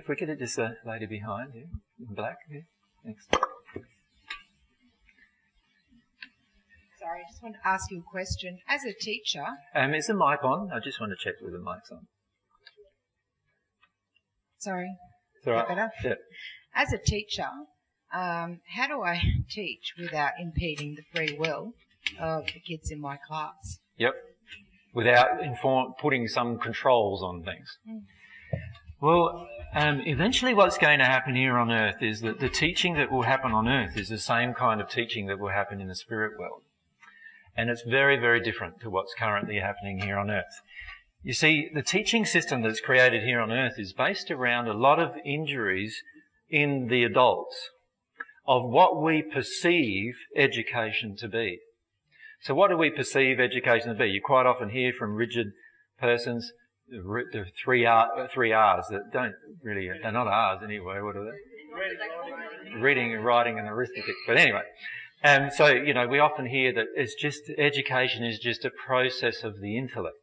if we get it, just a lady behind you, in black. Yeah. Thanks. Sorry, I just want to ask you a question. As a teacher... Is the mic on? I just want to check whether the mic's on. Sorry. It's all right. Better? Yeah. As a teacher, how do I teach without impeding the free will of the kids in my class? Yep. Without putting some controls on things. Well, eventually what's going to happen here on earth is that the teaching that will happen on earth is the same kind of teaching that will happen in the spirit world. And it's very, very different to what's currently happening here on earth. You see, the teaching system that's created here on earth is based around a lot of injuries in the adults of what we perceive education to be. So what do we perceive education to be? You quite often hear from rigid persons the three R's that don't really, they're not R's anyway, what are they? Reading, writing and arithmetic. But anyway, so, you know, we often hear that it's just, education is just a process of the intellect.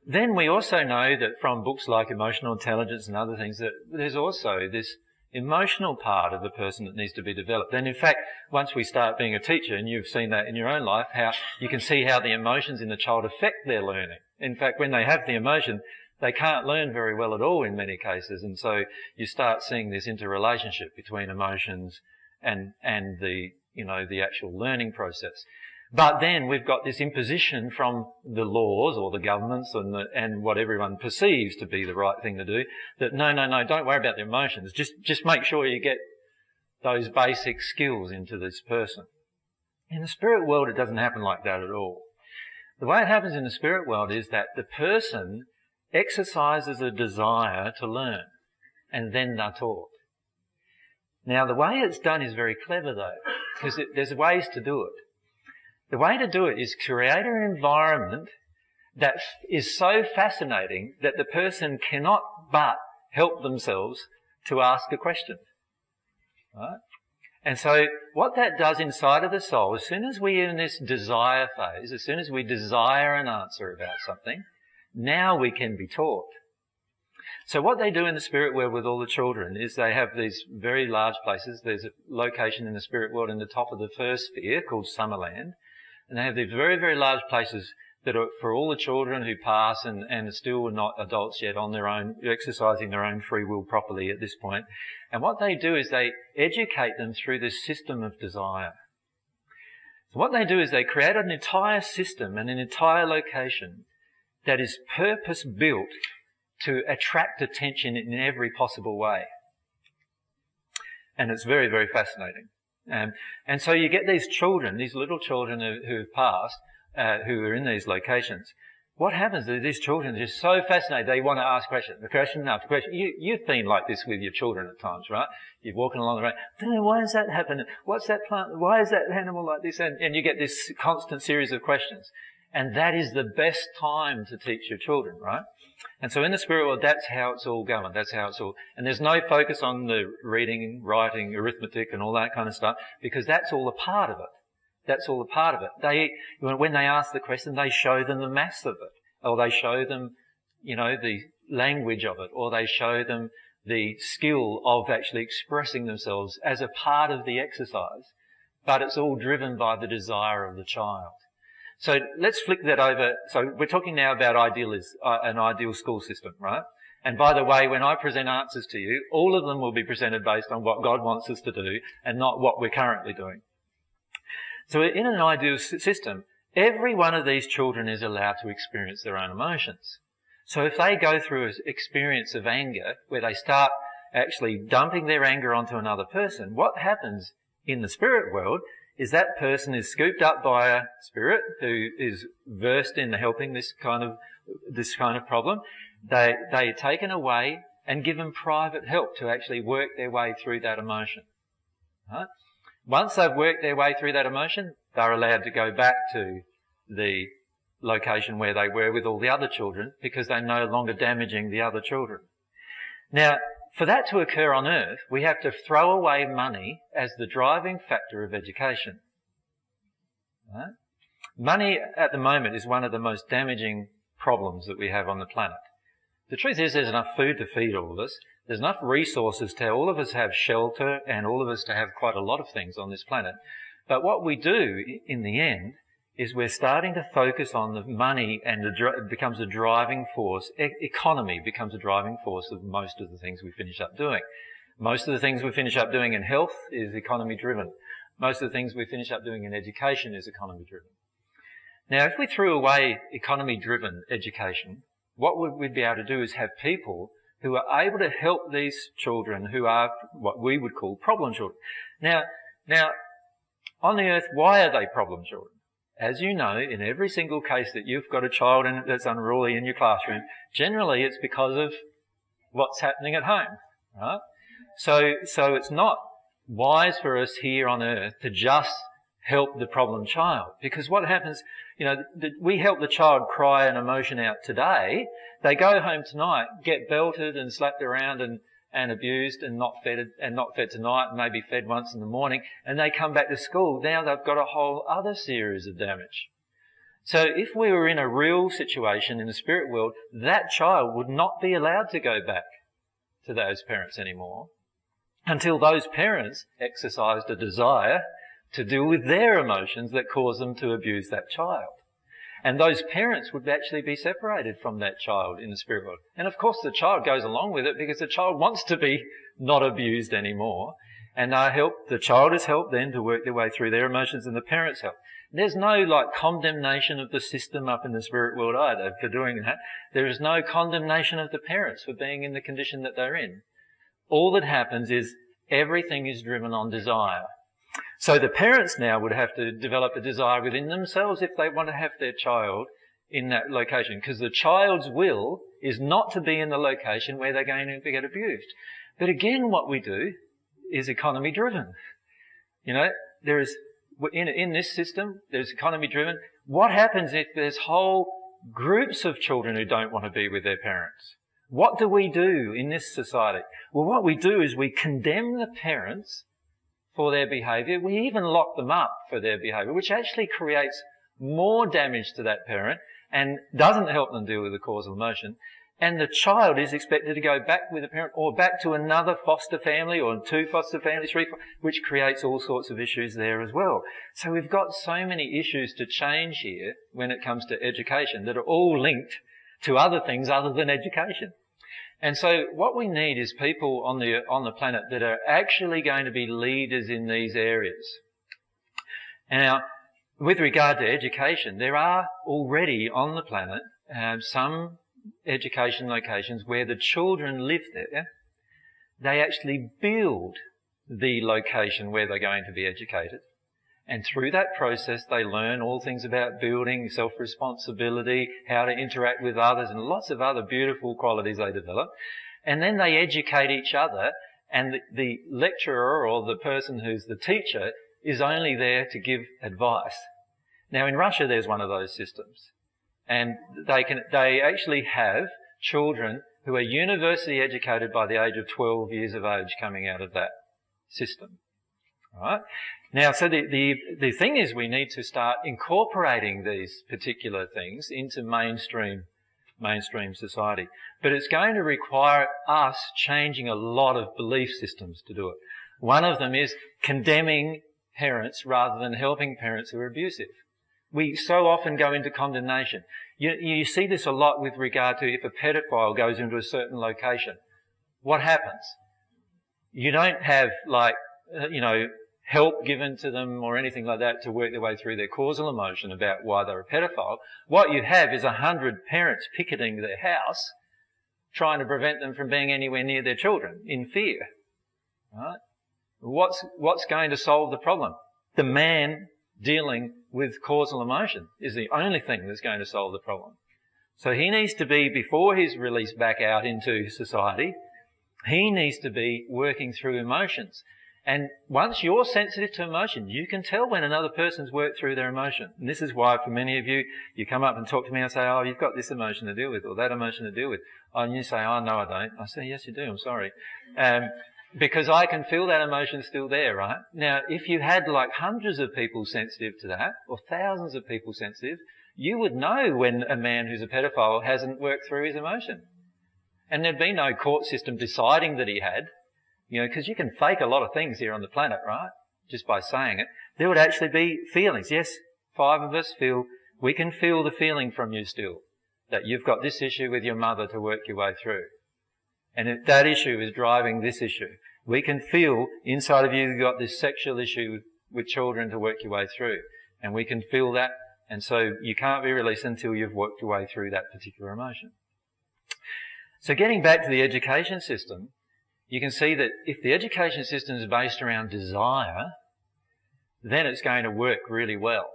Then we also know that from books like Emotional Intelligence and other things that there's also this emotional part of the person that needs to be developed. And in fact, once we start being a teacher, and you've seen that in your own life, how you can see how the emotions in the child affect their learning. In fact, when they have the emotion, they can't learn very well at all in many cases. And so you start seeing this interrelationship between emotions and the, you know, the actual learning process. But then we've got this imposition from the laws or the governments and what everyone perceives to be the right thing to do, that no, don't worry about the emotions. Just make sure you get those basic skills into this person. In the spirit world, it doesn't happen like that at all. The way it happens in the spirit world is that the person exercises a desire to learn, and then they're taught. Now, the way it's done is very clever, though, because there's ways to do it. The way to do it is create an environment that is so fascinating that the person cannot but help themselves to ask a question. Right? And so what that does inside of the soul, as soon as we're in this desire phase, as soon as we desire an answer about something, now we can be taught. So what they do in the spirit world with all the children is they have these very large places. There's a location in the spirit world in the top of the first sphere called Summerland. And they have these very, very large places that are for all the children who pass and are still not adults yet on their own, exercising their own free will properly at this point. And what they do is they educate them through this system of desire. So what they do is they create an entire system and an entire location that is purpose-built to attract attention in every possible way. And it's very, very fascinating. And so you get these children, these little children who have passed, who are in these locations. What happens is these children are just so fascinated, they want to ask questions, question after question. You've been like this with your children at times, right? You're walking along the road, why does that happen? What's that plant? Why is that animal like this? And you get this constant series of questions. And that is the best time to teach your children, right? And so in the spirit world, that's how it's all going. That's how it's all, and there's no focus on the reading, writing, arithmetic and all that kind of stuff, because that's all a part of it. That's all a part of it. When they ask the question, they show them the maths of it, or they show them, you know, the language of it, or they show them the skill of actually expressing themselves as a part of the exercise. But it's all driven by the desire of the child. So let's flick that over. So we're talking now about an ideal school system, right? And by the way, when I present answers to you, all of them will be presented based on what God wants us to do and not what we're currently doing. So in an ideal system, every one of these children is allowed to experience their own emotions. So if they go through an experience of anger, where they start actually dumping their anger onto another person, what happens in the spirit world is that person is scooped up by a spirit who is versed in helping this kind of problem. They are taken away and given private help to actually work their way through that emotion. Right? Once they've worked their way through that emotion, they're allowed to go back to the location where they were with all the other children, because they're no longer damaging the other children. Now, for that to occur on earth, we have to throw away money as the driving factor of education. Right? Money at the moment is one of the most damaging problems that we have on the planet. The truth is there's enough food to feed all of us. There's enough resources to all of us have shelter and all of us to have quite a lot of things on this planet. But what we do in the end is we're starting to focus on the money, and it becomes a driving force. Economy becomes a driving force of most of the things we finish up doing. Most of the things we finish up doing in health is economy driven. Most of the things we finish up doing in education is economy driven. Now, if we threw away economy driven education, what we'd be able to do is have people who are able to help these children who are what we would call problem children. Now, on the earth, why are they problem children? As you know, in every single case that you've got a child that's unruly in your classroom, generally it's because of what's happening at home, right? So it's not wise for us here on earth to just help the problem child, because what happens, we help the child cry an emotion out today, they go home tonight, get belted and slapped around and abused and not fed tonight, and maybe fed once in the morning, and they come back to school. Now they've got a whole other series of damage. So if we were in a real situation in the spirit world, that child would not be allowed to go back to those parents anymore until those parents exercised a desire to deal with their emotions that cause them to abuse that child. And those parents would actually be separated from that child in the spirit world. And of course the child goes along with it because the child wants to be not abused anymore. And the child is helped then to work their way through their emotions, and the parents help. There's no condemnation of the system up in the spirit world either for doing that. There is no condemnation of the parents for being in the condition that they're in. All that happens is everything is driven on desire. So the parents now would have to develop a desire within themselves if they want to have their child in that location, because the child's will is not to be in the location where they're going to get abused. But again, what we do is economy driven. There is, in this system, there's economy driven. What happens if there's whole groups of children who don't want to be with their parents? What do we do in this society? Well, what we do is we condemn the parents for their behaviour. We even lock them up for their behaviour, which actually creates more damage to that parent and doesn't help them deal with the causal emotion. And the child is expected to go back with a parent or back to another foster family or two foster families, which creates all sorts of issues there as well. So we've got so many issues to change here when it comes to education that are all linked to other things other than education. And so what we need is people on the planet that are actually going to be leaders in these areas. Now, with regard to education, there are already on the planet some education locations where the children live there. They actually build the location where they're going to be educated. And through that process, they learn all things about building, self-responsibility, how to interact with others, and lots of other beautiful qualities they develop. And then they educate each other, and the lecturer or the person who's the teacher is only there to give advice. Now, in Russia, there's one of those systems. And they actually have children who are university educated by the age of 12 years of age coming out of that system. Right? Now, so the thing is we need to start incorporating these particular things into mainstream society. But it's going to require us changing a lot of belief systems to do it. One of them is condemning parents rather than helping parents who are abusive. We so often go into condemnation. You see this a lot with regard to if a pedophile goes into a certain location. What happens? You don't have help given to them or anything like that to work their way through their causal emotion about why they're a pedophile. What you have is 100 parents picketing their house, trying to prevent them from being anywhere near their children in fear. Right? What's going to solve the problem? The man dealing with causal emotion is the only thing that's going to solve the problem. So he needs to be, before he's released back out into society, he needs to be working through emotions. And once you're sensitive to emotion, you can tell when another person's worked through their emotion. And this is why for many of you, you come up and talk to me and say, oh, you've got this emotion to deal with or that emotion to deal with. And you say, oh, no, I don't. I say, yes, you do. I'm sorry. Because I can feel that emotion still there, right? Now, if you had hundreds of people sensitive to that or thousands of people sensitive, you would know when a man who's a pedophile hasn't worked through his emotion. and there'd be no court system deciding that he had, because you can fake a lot of things here on the planet, right? Just by saying it. There would actually be feelings. Yes, 5 of us we can feel the feeling from you still, that you've got this issue with your mother to work your way through. And if that issue is driving this issue, we can feel inside of you've got this sexual issue with children to work your way through. And we can feel that, and so you can't be released until you've worked your way through that particular emotion. So getting back to the education system, you can see that if the education system is based around desire, then it's going to work really well.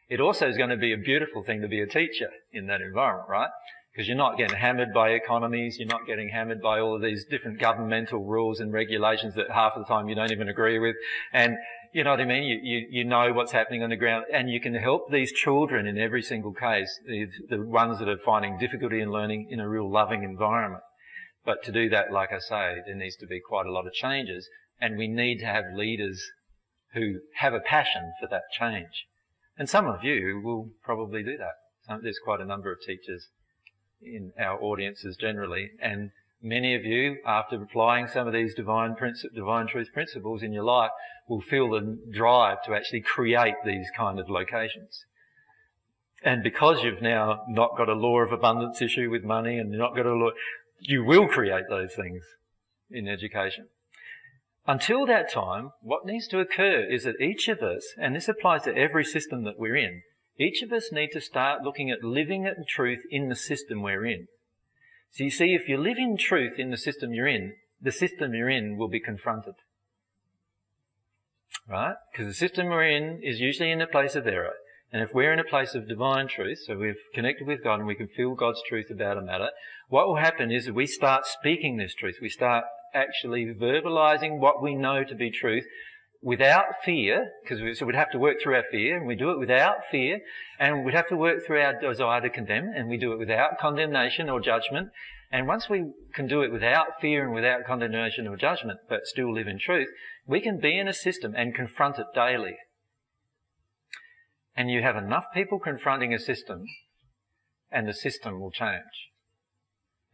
It also is going to be a beautiful thing to be a teacher in that environment, right? Because you're not getting hammered by economies, you're not getting hammered by all of these different governmental rules and regulations that half of the time you don't even agree with. And you know what I mean? You know what's happening on the ground, and you can help these children in every single case, the ones that are finding difficulty in learning, in a real loving environment. But to do that, like I say, there needs to be quite a lot of changes, and we need to have leaders who have a passion for that change. And some of you will probably do that. There's quite a number of teachers in our audiences generally, and many of you, after applying some of these divine truth principles in your life, will feel the drive to actually create these kind of locations. And because you've now not got a law of abundance issue with money, and you're not got a law, you will create those things in education. Until that time, what needs to occur is that each of us, and this applies to every system that we're in, each of us need to start looking at living in truth in the system we're in. So you see, if you live in truth in the system you're in, the system you're in will be confronted. Right? Because the system we're in is usually in a place of error. And if we're in a place of divine truth, so we've connected with God and we can feel God's truth about a matter, what will happen is that we start speaking this truth. We start actually verbalizing what we know to be truth without fear, so we'd have to work through our fear, and we do it without fear, and we'd have to work through our desire to condemn, and we do it without condemnation or judgment. And once we can do it without fear and without condemnation or judgment, but still live in truth, we can be in a system and confront it daily. And you have enough people confronting a system, and the system will change.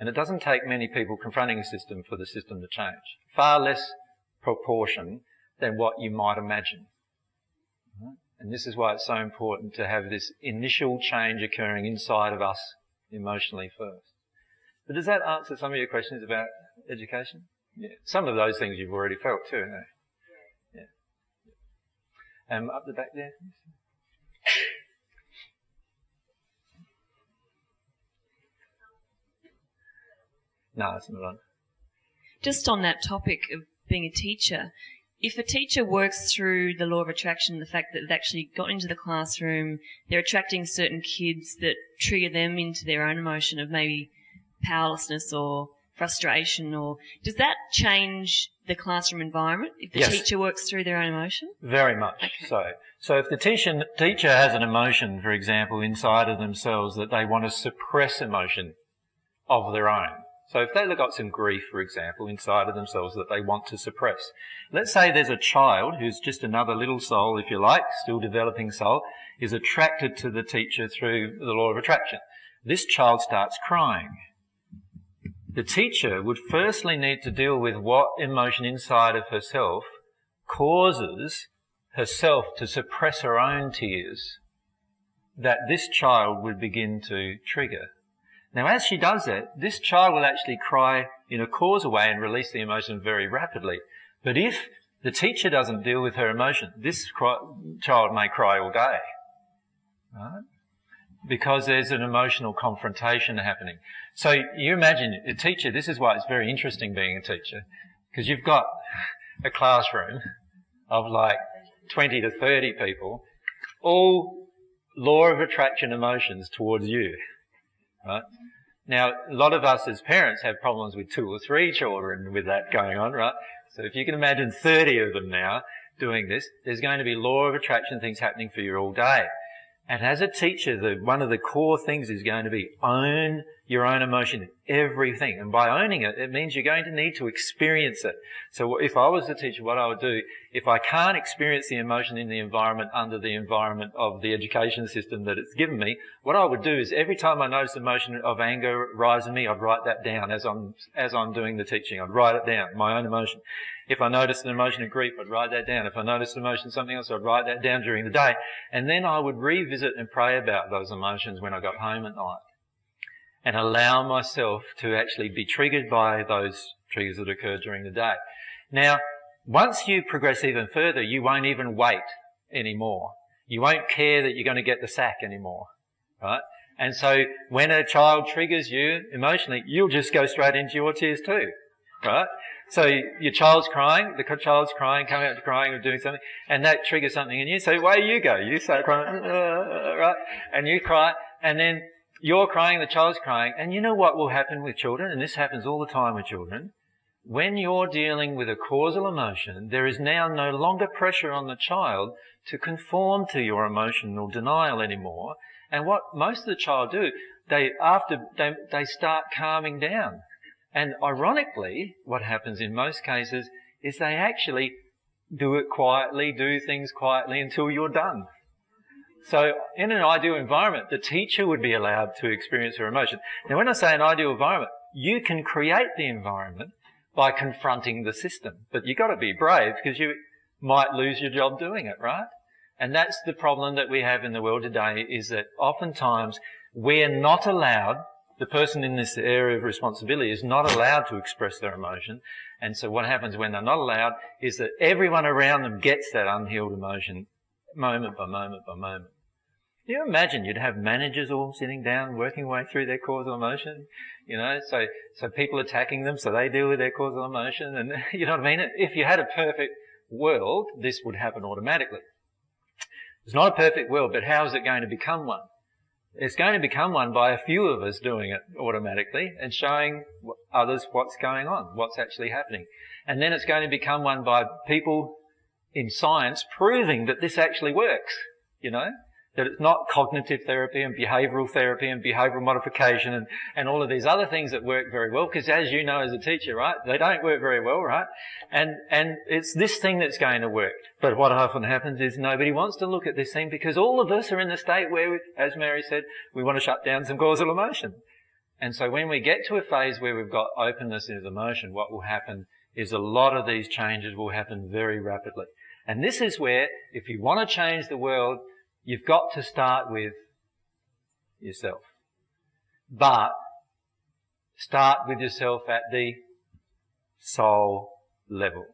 And it doesn't take many people confronting a system for the system to change. Far less proportion than what you might imagine. And this is why it's so important to have this initial change occurring inside of us emotionally first. But does that answer some of your questions about education? Yeah. Some of those things you've already felt too, haven't you? Yeah. Up the back there. No, it's not on. Just on that topic of being a teacher, if a teacher works through the law of attraction, the fact that they've actually got into the classroom, they're attracting certain kids that trigger them into their own emotion of maybe powerlessness or frustration, or does that change the classroom environment if the teacher works through their own emotion? Very much so. So if the teacher has an emotion, for example, inside of themselves that they want to suppress emotion of their own. So if they've got some grief, for example, inside of themselves that they want to suppress. Let's say there's a child who's just another little soul, if you like, still developing soul, is attracted to the teacher through the law of attraction. This child starts crying. The teacher would firstly need to deal with what emotion inside of herself causes herself to suppress her own tears that this child would begin to trigger. Now, as she does that, this child will actually cry in a causal way and release the emotion very rapidly. But if the teacher doesn't deal with her emotion, this child may cry all day, right? Because there's an emotional confrontation happening. So you imagine a teacher, this is why it's very interesting being a teacher, because you've got a classroom of like 20 to 30 people, all law of attraction emotions towards you. Right? Now, a lot of us as parents have problems with 2 or 3 children with that going on, right? So if you can imagine 30 of them now doing this, there's going to be law of attraction things happening for you all day. And as a teacher, one of the core things is going to be own your own emotion in everything. And by owning it, it means you're going to need to experience it. So if I was the teacher, what I would do, if I can't experience the emotion in the environment under the environment of the education system that it's given me, what I would do is every time I notice emotion of anger rise in me, I'd write that down as I'm doing the teaching. I'd write it down, my own emotion. If I noticed an emotion of grief, I'd write that down. If I noticed an emotion of something else, I'd write that down during the day. And then I would revisit and pray about those emotions when I got home at night, and allow myself to actually be triggered by those triggers that occur during the day. Now, once you progress even further, you won't even wait anymore. You won't care that you're going to get the sack anymore, right? And so when a child triggers you emotionally, you'll just go straight into your tears too, right? So your child's crying, the child's crying, coming out to crying or doing something, and that triggers something in you. So away you go. You start crying, right? And you cry, and then you're crying, the child's crying. And you know what will happen with children? And this happens all the time with children. When you're dealing with a causal emotion, there is now no longer pressure on the child to conform to your emotional denial anymore. And what most of the child do, they start calming down. And ironically, what happens in most cases is they actually do it quietly, do things quietly until you're done. So in an ideal environment, the teacher would be allowed to experience her emotion. Now when I say an ideal environment, you can create the environment by confronting the system. But you've got to be brave because you might lose your job doing it, right? And that's the problem that we have in the world today, is that oftentimes we're not allowed, the person in this area of responsibility is not allowed to express their emotion. And so what happens when they're not allowed is that everyone around them gets that unhealed emotion moment by moment by moment. Can you imagine you'd have managers all sitting down, working way through their causal emotion, you know, so people attacking them, so they deal with their causal emotion, and you know what I mean? If you had a perfect world, this would happen automatically. It's not a perfect world, but how is it going to become one? It's going to become one by a few of us doing it automatically and showing others what's going on, what's actually happening. And then it's going to become one by people in science proving that this actually works, you know, that it's not cognitive therapy and behavioural modification and all of these other things that work very well, because as you know as a teacher, right, they don't work very well, right? And it's this thing that's going to work. But what often happens is nobody wants to look at this thing because all of us are in the state where, as Mary said, we want to shut down some causal emotion. And so when we get to a phase where we've got openness into emotion, what will happen is a lot of these changes will happen very rapidly. And this is where, if you want to change the world, you've got to start with yourself. But start with yourself at the soul level.